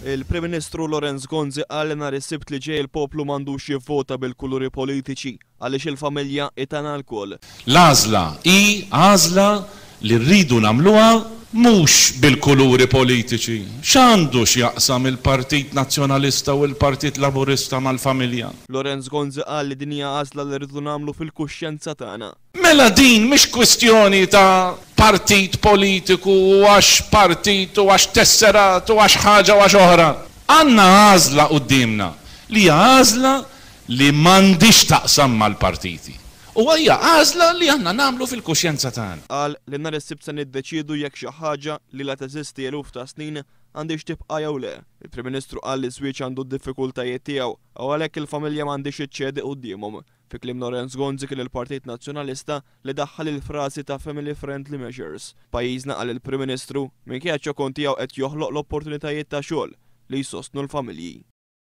Il-Prim Ministru Lorenz Gonzi qal nhar is-Sibt li ġej il-poplu m'għandux jivvota bil-kuluri politiċi għaliex il-familja itana l-koll. L-għażla hi għażla li rridu nagħmluha mhux bil-kuluri politiċi. X'għandu x'jaqsam il-Partit Nazzjonalista u l-Partit Laburista mal-familja? Lorenz Gonzi qal li din hija għażla li rridu nagħmlu fil-kuxjenza tagħna. Mela din mhix kwistjoni ta' partit politiku u għax partit u għax tesserat u għax ħaġa u għax oħra. Għandna għażla qudiemna li hija għażla li m'għandix taqsam mal-partiti. U hija għażla li għandna nagħmlu fil-kuxjenza tagħna. Qal li nhar is-Sibt se niddeċiedu jekk xi ħaġa li la teżisti eluf ta' snin għandix tibqa' jew le. Il-Prim Ministru qal li żwieġ għandu d-diffikultajiet tiegħu u għalhekk il-familja m'għandix iċċedi qudiemhom. Fi kliem Lorenz Gonzi kien il-Partit Nazzjonalista li daħħal il-frasi ta' family friendly measures. Pajjiżna qal il-Prim Ministru minkejja ċokon tiegħu qed joħloq l-opportunitajiet ta' xogħol li jsostnu l-familji.